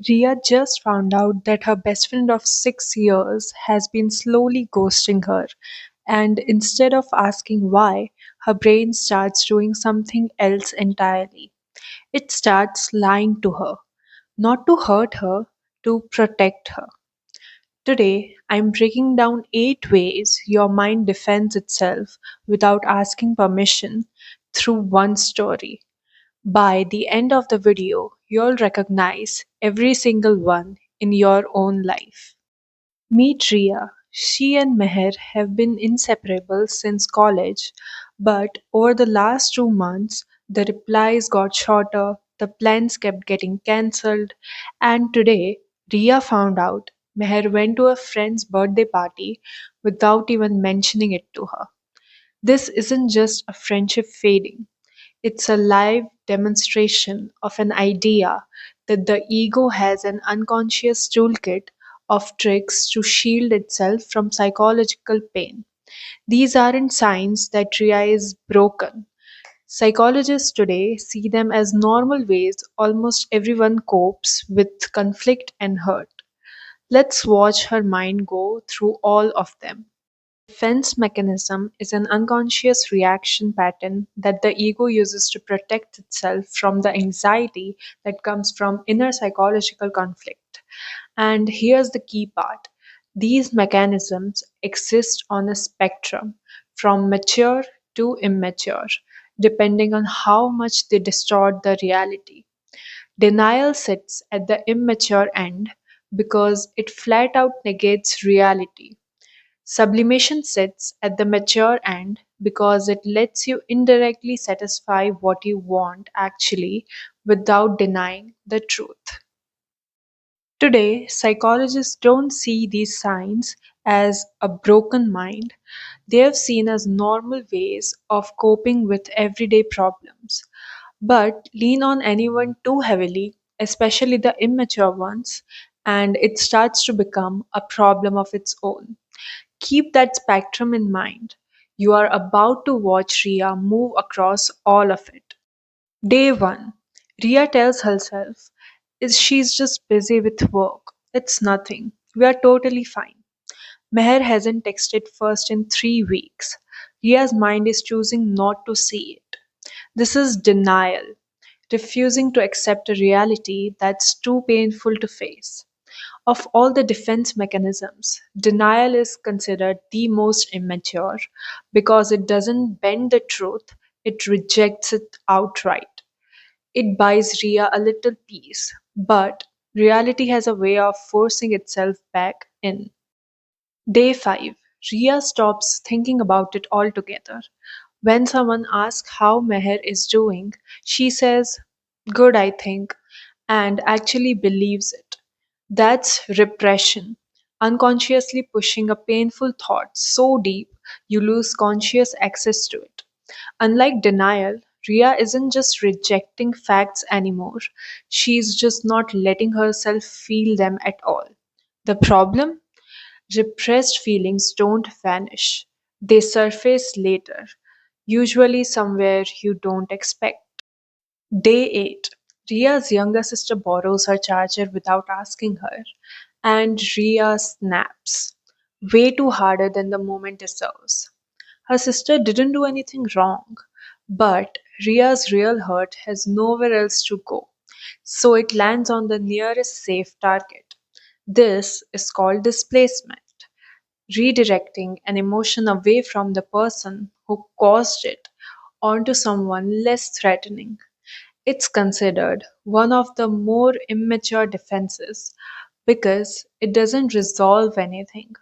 Ria just found out that her best friend of 6 years has been slowly ghosting her, and instead of asking why, her brain starts doing something else entirely. It starts lying to her, not to hurt her, to protect her. Today, I'm breaking down 8 ways your mind defends itself without asking permission through one story. By the end of the video, you'll recognize every single one in your own life. Meet Ria. She and Meher have been inseparable since college, but over the last 2 months, the replies got shorter, the plans kept getting cancelled, and today, Ria found out Meher went to a friend's birthday party without even mentioning it to her. This isn't just a friendship fading, it's a live demonstration of an idea that the ego has an unconscious toolkit of tricks to shield itself from psychological pain. These aren't signs that Ria is broken. Psychologists today see them as normal ways almost everyone copes with conflict and hurt. Let's watch her mind go through all of them. Defense mechanism is an unconscious reaction pattern that the ego uses to protect itself from the anxiety that comes from inner psychological conflict. And here's the key part: these mechanisms exist on a spectrum from mature to immature, depending on how much they distort the reality. Denial sits at the immature end because it flat out negates reality. Sublimation sits at the mature end because it lets you indirectly satisfy what you want actually without denying the truth. Today, psychologists don't see these signs as a broken mind. They are seen as normal ways of coping with everyday problems. But lean on anyone too heavily, especially the immature ones, and it starts to become a problem of its own. Keep that spectrum in mind. You are about to watch Ria move across all of it. Day 1. Ria tells herself is she's just busy with work. It's nothing. We are totally fine. Meher hasn't texted first in 3 weeks. Ria's mind is choosing not to see it. This is denial, refusing to accept a reality that's too painful to face. Of all the defense mechanisms, denial is considered the most immature because it doesn't bend the truth, it rejects it outright. It buys Ria a little peace, but reality has a way of forcing itself back in. Day 5. Ria stops thinking about it altogether. When someone asks how Meher is doing, she says, "Good, I think," and actually believes it. That's repression, unconsciously pushing a painful thought so deep you lose conscious access to it. Unlike denial, Ria isn't just rejecting facts anymore, she's just not letting herself feel them at all. The problem? Repressed feelings don't vanish, they surface later, usually somewhere you don't expect. Day 8. Ria's younger sister borrows her charger without asking her, and Ria snaps. Way too harder than the moment deserves. Her sister didn't do anything wrong, but Ria's real hurt has nowhere else to go, so it lands on the nearest safe target. This is called displacement, redirecting an emotion away from the person who caused it onto someone less threatening. It's considered one of the more immature defenses because it doesn't resolve anything.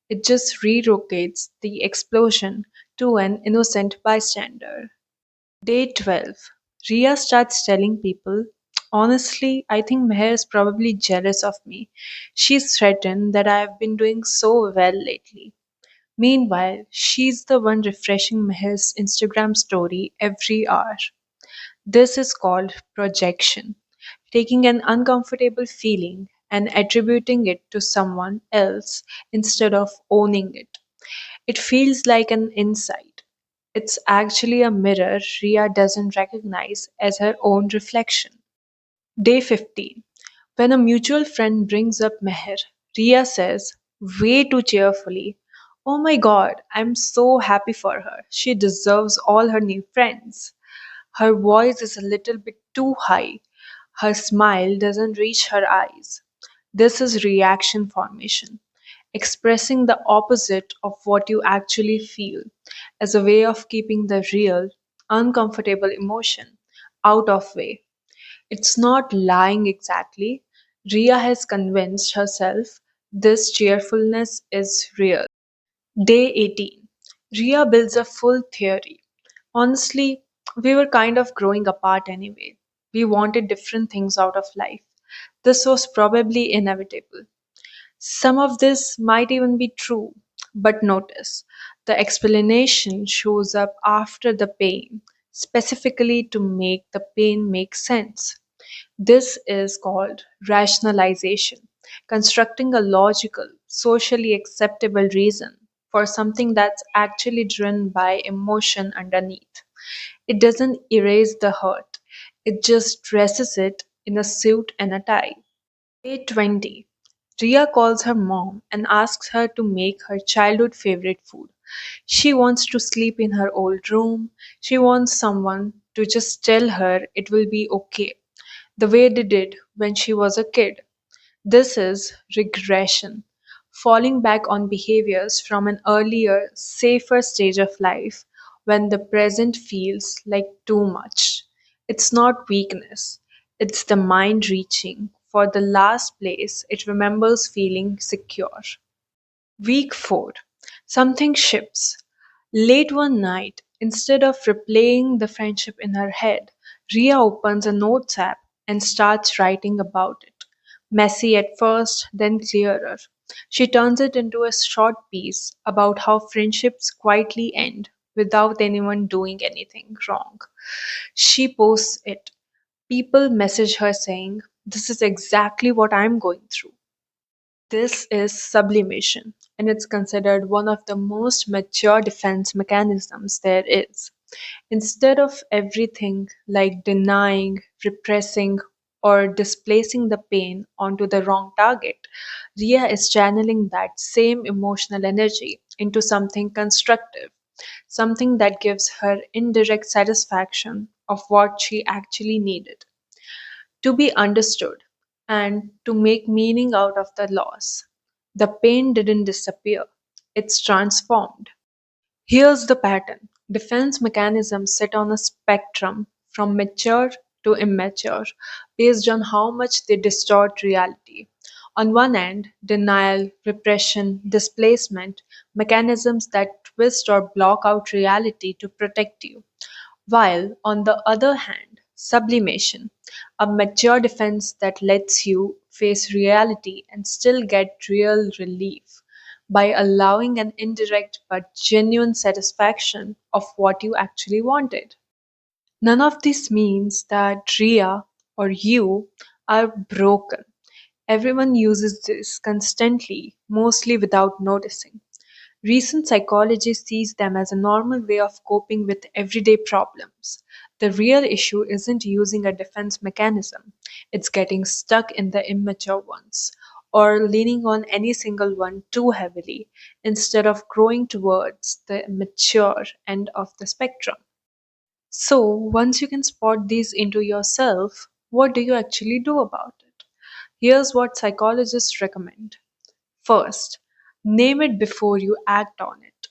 It just relocates the explosion to an innocent bystander. Day 12. Ria starts telling people, "Honestly, I think Meher is probably jealous of me. She's threatened that I have been doing so well lately." Meanwhile, she's the one refreshing Meher's Instagram story every hour. This is called projection, taking an uncomfortable feeling and attributing it to someone else instead of owning it. It feels like an insight. It's actually a mirror Ria doesn't recognize as her own reflection. Day 15. When a mutual friend brings up Meher, Ria says, way too cheerfully, "Oh my god, I'm so happy for her. She deserves all her new friends." Her voice is a little bit too high. Her smile doesn't reach her eyes. This is reaction formation, expressing the opposite of what you actually feel, as a way of keeping the real, uncomfortable emotion out of way. It's not lying exactly. Ria has convinced herself this cheerfulness is real. Day 18. Ria builds a full theory. Honestly, we were kind of growing apart anyway. We wanted different things out of life. This was probably inevitable. Some of this might even be true, but notice the explanation shows up after the pain, specifically to make the pain make sense. This is called rationalization, constructing a logical, socially acceptable reason for something that's actually driven by emotion underneath. It doesn't erase the hurt, it just dresses it in a suit and a tie. Day 20. Ria calls her mom and asks her to make her childhood favorite food. She wants to sleep in her old room. She wants someone to just tell her it will be okay, the way they did when she was a kid. This is regression, falling back on behaviors from an earlier, safer stage of life when the present feels like too much. It's not weakness, it's the mind reaching for the last place it remembers feeling secure. Week 4. Something shifts. Late one night, instead of replaying the friendship in her head, Ria opens a notes app and starts writing about it. Messy at first, then clearer. She turns it into a short piece about how friendships quietly end without anyone doing anything wrong. She posts it. People message her saying, "This is exactly what I'm going through." This is sublimation, and it's considered one of the most mature defense mechanisms there is. Instead of everything like denying, repressing, or displacing the pain onto the wrong target, Ria is channeling that same emotional energy into something constructive, something that gives her indirect satisfaction of what she actually needed to be understood and to make meaning out of the loss. The pain didn't disappear, it's transformed. Here's the pattern: defense mechanisms sit on a spectrum from mature to immature based on how much they distort reality. On one end, denial, repression, displacement, mechanisms that twist or block out reality to protect you. While, on the other hand, sublimation, a mature defense that lets you face reality and still get real relief by allowing an indirect but genuine satisfaction of what you actually wanted. None of this means that Ria or you are broken. Everyone uses this constantly, mostly without noticing. Recent psychology sees them as a normal way of coping with everyday problems. The real issue isn't using a defense mechanism, it's getting stuck in the immature ones, or leaning on any single one too heavily, instead of growing towards the mature end of the spectrum. So, once you can spot these into yourself, what do you actually do about it? Here's what psychologists recommend. First, name it before you act on it.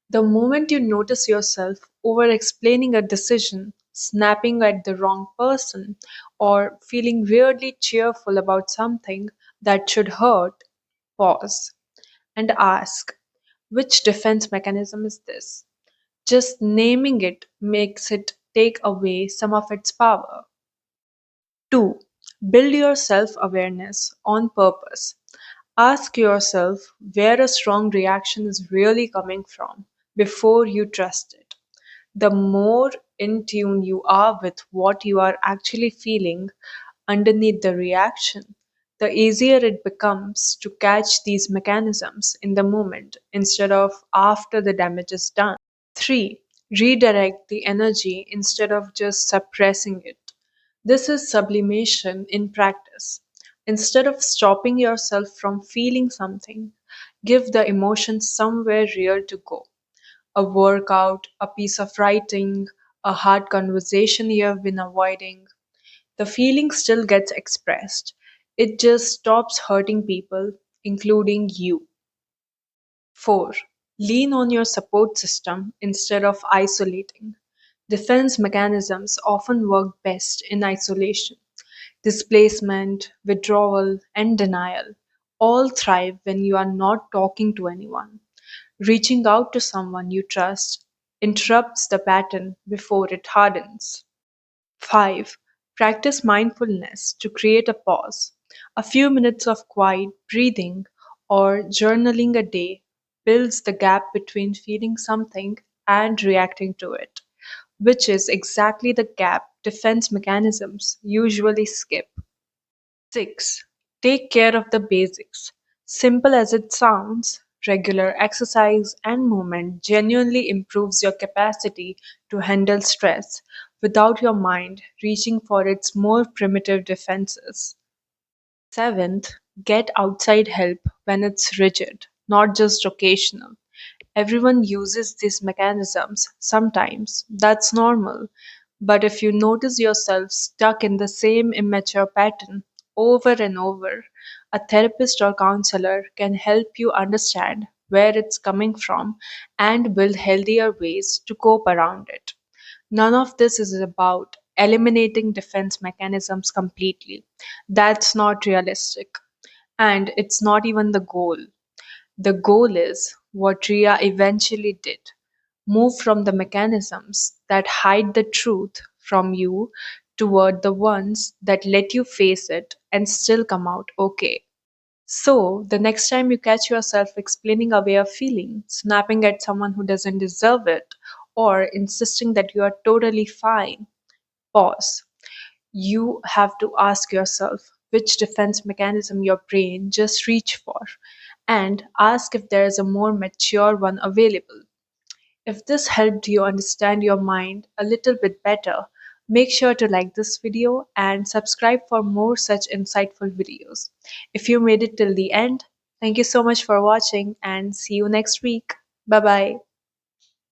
The moment you notice yourself over explaining a decision, snapping at the wrong person, or feeling weirdly cheerful about something that should hurt, pause and ask, which defense mechanism is this? Just naming it makes it take away some of its power. 2. Build your self awareness on purpose. Ask yourself where a strong reaction is really coming from before you trust it. The more in tune you are with what you are actually feeling underneath the reaction, the easier it becomes to catch these mechanisms in the moment instead of after the damage is done. 3. Redirect the energy instead of just suppressing it. This is sublimation in practice. Instead of stopping yourself from feeling something, give the emotion somewhere real to go. A workout, a piece of writing, a hard conversation you have been avoiding. The feeling still gets expressed. It just stops hurting people, including you. 4. Lean on your support system instead of isolating. Defense mechanisms often work best in isolation. Displacement, withdrawal, and denial all thrive when you are not talking to anyone. Reaching out to someone you trust interrupts the pattern before it hardens. 5. Practice mindfulness to create a pause. A few minutes of quiet breathing or journaling a day builds the gap between feeling something and reacting to it, which is exactly the gap defense mechanisms usually skip. 6. Take care of the basics. Simple as it sounds, regular exercise and movement genuinely improves your capacity to handle stress without your mind reaching for its more primitive defenses. 7th, get outside help when it's rigid, not just occasional. Everyone uses these mechanisms sometimes. That's normal. But if you notice yourself stuck in the same immature pattern over and over, a therapist or counselor can help you understand where it's coming from and build healthier ways to cope around it. None of this is about eliminating defense mechanisms completely. That's not realistic. And it's not even the goal. The goal is what Ria eventually did: move from the mechanisms that hide the truth from you toward the ones that let you face it and still come out okay. So, the next time you catch yourself explaining away a feeling, snapping at someone who doesn't deserve it, or insisting that you are totally fine, pause. You have to ask yourself which defense mechanism your brain just reached for, and ask if there is a more mature one available. If this helped you understand your mind a little bit better, make sure to like this video and subscribe for more such insightful videos. If you made it till the end, thank you so much for watching and see you next week. Bye bye.